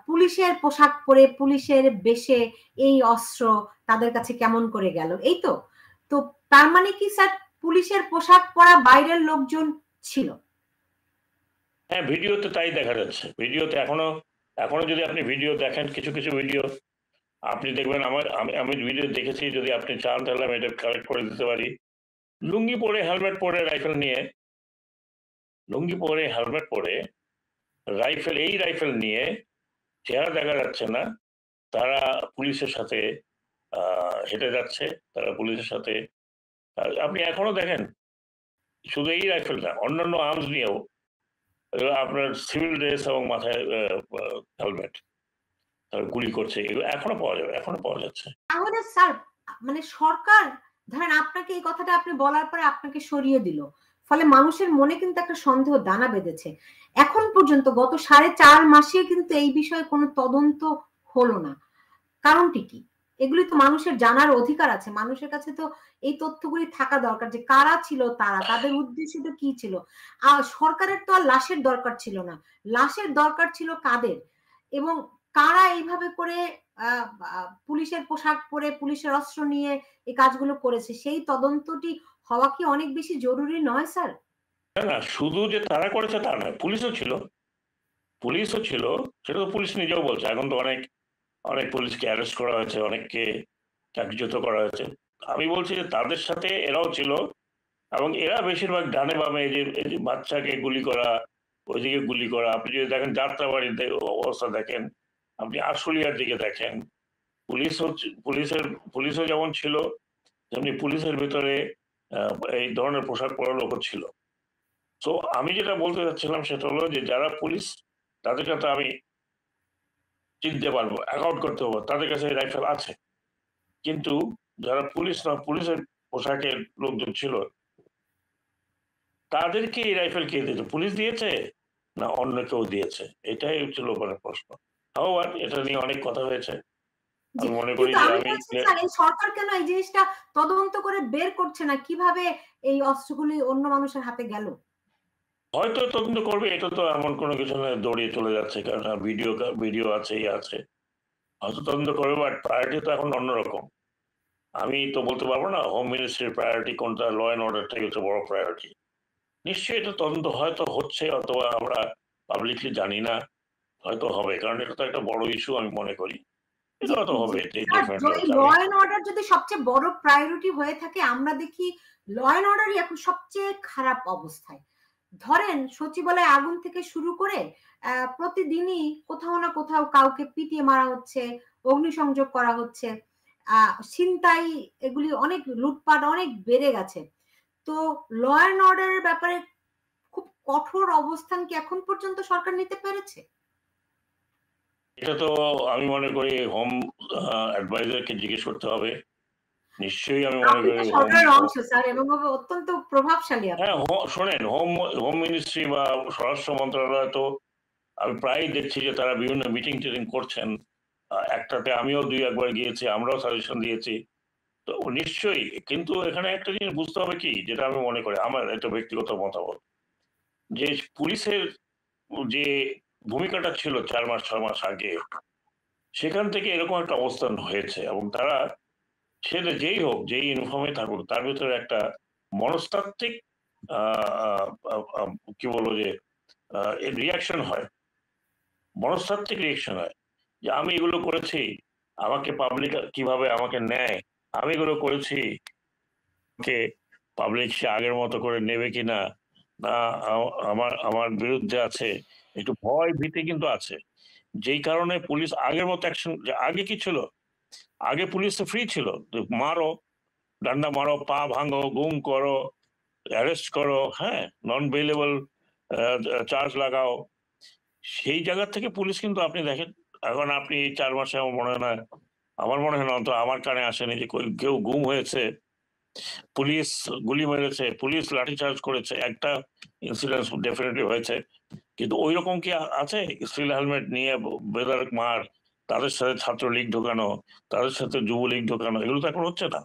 পুলিশের পোশাক পরে পুলিশের বেশে এই অস্ত্র তাদের কাছে কেমন করে গেল, এই তো। তো তার মানে কি স্যার পুলিশের পোশাক পরা বাইরের লোকজন ছিল? হ্যাঁ, ভিডিওতে তাই দেখা যাচ্ছে। ভিডিওতে এখনো এখনো যদি আপনি ভিডিও দেখেন, কিছু কিছু ভিডিও আপনি দেখবেন, আমি ভিডিও দেখেছি, যদি আপনি চান তাহলে আমি এটা কালেক্ট করে দিতে পারি। লুঙ্গি পরে, হেলমেট পরে, রাইফেল নিয়ে, লুঙ্গি পরে হেলমেট পরে রাইফেল, এই রাইফেল নিয়ে, চেহারা দেখা যাচ্ছে না, তারা পুলিশের সাথে হেঁটে যাচ্ছে, তারা পুলিশের সাথে। আপনি এখনো দেখেন, শুধু এই রাইফেল না, অন্যান্য আর্মস নিয়েও আপনার সিভিল ড্রেস এবং মাথায় হেলমেট, গুলি করছে, এগুলো এখনো পাওয়া যাবে, এখনো পাওয়া যাচ্ছে। তাহলে স্যার মানে সরকার ধরেন আপনাকে এই কথাটা আপনি বলার পরে আপনাকে সরিয়ে দিল, ফলে মানুষের মনে কিন্তু একটা সন্দেহ দানা বেঁধেছে। এখন পর্যন্ত গত 4.5 মাসে কিন্তু এই বিষয়ে কোনো তদন্ত হলো না, কারণটি কি? এগুলি তো মানুষের জানার অধিকার আছে, মানুষের কাছে তো এই তথ্যগুলি থাকা দরকার যে কারা ছিল, তাদের উদ্দেশ্য তো কি ছিল। সরকারের তো আর লাশের দরকার ছিল না, লাশের দরকার ছিল কাদের, এবং কারা এইভাবে করে পুলিশের পোশাক পরে পুলিশের অস্ত্র নিয়ে এই কাজগুলো করেছে, সেই তদন্তটি হওয়া কি অনেক বেশি জরুরি নয় স্যার? না, শুধু যে তারা করেছে তা নয়, পুলিশও ছিল, সেটা তো পুলিশ নিজেও বলছে। এখন তো অনেক অনেক পুলিশকে অ্যারেস্ট করা হয়েছে, অনেককে চাকরিচ্যুত করা হয়েছে। আমি বলছি যে তাদের সাথে এরাও ছিল, এবং এরা বেশিরভাগ ডানে বামে, এই যে বাচ্চাকে গুলি করা, ওইদিকে গুলি করা, আপনি যদি দেখেন যাত্রাবাড়ির অবস্থা দেখেন, আপনি আশুলিয়ার দিকে দেখেন, পুলিশও যেমন ছিল, তেমনি পুলিশের ভিতরে এই ধরনের পোশাক পরা লোকও ছিল। তো আমি যেটা বলতে চাচ্ছিলাম সেটা হলো যে যারা পুলিশ, তাদের কাছে আমি চিনতে পারবো, অ্যাকাউন্ট করতে পারবো, তাদের কাছে রাইফেল আছে। কিন্তু যারা পুলিশ না, পুলিশের পোশাকের লোকজন ছিল, তাদেরকে এই রাইফেল কে দিয়েছে? পুলিশ দিয়েছে না অন্য কেউ দিয়েছে? এটাই হচ্ছে লোকের প্রশ্ন। আবার এটা নিয়ে অনেক কথা হয়েছে। আমি মনে করি যে আমি সরকার কেন এই জিনিসটা তদন্ত করে বের করছে না, কিভাবে এই অস্ত্রগুলি অন্য মানুষের হাতে গেল? হয়তো তদন্ত করবে, এটা তো এমন কোনো কিছু না দৌড়িয়ে চলে যাচ্ছে, কারণ ভিডিও আছে, আছে, হয়তো তদন্ত করবে, বাট প্রায়োরিটি তো এখন অন্যরকম। আমি তো বলতে পারবো না হোম মিনিস্ট্রির প্রায়োরিটি কোনটা, ল অ্যান্ড অর্ডারটাই হচ্ছে বড় প্রায়োরিটি। নিশ্চয়ই এটা তদন্ত হয়তো হচ্ছে, অথবা আমরা পাবলিকলি জানি না, হয়তো হবে, কারণ এটা তো একটা বড় ইস্যু আমি মনে করি। এটা হয়তো হবে। ল অ্যান্ড অর্ডার যদি সবচেয়ে বড় প্রায়োরিটি হয়ে থাকে, আমরা দেখি ল অ্যান্ড অর্ডারই এখন সবচেয়ে খারাপ অবস্থায়। ধরেন সচিবালয়ে আগুন থেকে শুরু করে প্রতিদিনই কোথাও না কোথাও কাউকে পিটিয়ে মারা হচ্ছে, অগ্নিসংযোগ করা হচ্ছে, ছিনতাই, এগুলি অনেক, লুটপাট অনেক বেড়ে গেছে। তো ল অ্যান্ড অর্ডারের ব্যাপারে খুব কঠোর অবস্থান কি এখন পর্যন্ত সরকার নিতে পেরেছে? এটা তো আমি মনে করি হোম অ্যাডভাইজারকে জিজ্ঞেস করতে হবে। নিশ্চয়ই আমি মনে করি সরকারের অংশ স্যার, এবং অত্যন্ত প্রভাবশালী। হ্যাঁ, শোনেন, হোম মিনিস্ট্রি বা স্বরাষ্ট্র মন্ত্রণালয় তো আমি প্রায় দেখছি যে তারা বিভিন্ন মিটিং টিটিং করছেন। একটাতে আমিও 2-1 বার গিয়েছি, আমরাও সাজেশন দিয়েছি। তো নিশ্চয়ই, কিন্তু এখানে একটা জিনিস বুঝতে হবে কি, যেটা আমি মনে করি, আমার একটা ব্যক্তিগত মতামত, যে পুলিশের যে ভূমিকাটা ছিল 4-6 মাস আগে, সেখান থেকে এরকম একটা অবস্থান হয়েছে, এবং তারা, সেটা যেই হোক, যেই ইউনিফর্মে থাকুক, তার ভিতরে একটা মনস্তাত্ত্বিক কি বলবো যে রিয়াকশন হয়, মনস্তাত্ত্বিক রিয়াকশন হয়, যে আমি এগুলো করেছি, আমাকে পাবলিক কিভাবে আমাকে নেয়, আমি এগুলো করেছি, পাবলিক সে আগের মতো করে নেবে কিনা, না আমার আমার বিরুদ্ধে আছে, একটু ভয় ভীতি কিন্তু আছে। যেই কারণে পুলিশ আগের মতো অ্যাকশন, আগে কি ছিল, আগে পুলিশ তো ফ্রি ছিল, মারো, ডান্ডা মারো, পা ভাঙো, গুম করো, অ্যারেস্ট করো, হ্যাঁ, নন বেলেবল চার্জ লাগাও। সেই জায়গা থেকে পুলিশ কিন্তু আপনি দেখেন, এখন আপনি 4 মাসে আমার মনে হয় না, অন্তত আমার কানে আসেনি যে কেউ গুম হয়েছে, পুলিশ গুলি মেরেছে, পুলিশ লাঠিচার্জ করেছে। একটা ইনসিডেন্ট ডেফিনেটলি হয়েছে, কিন্তু ওই রকম কি আছে? স্টিল হেলমেট নিয়ে বেদারক মার, তাদের সাথে ছাত্রলীগ ঢোকানো, তাদের সাথে যুবলীগ ঢোকানো, এগুলো তো এখন হচ্ছে না।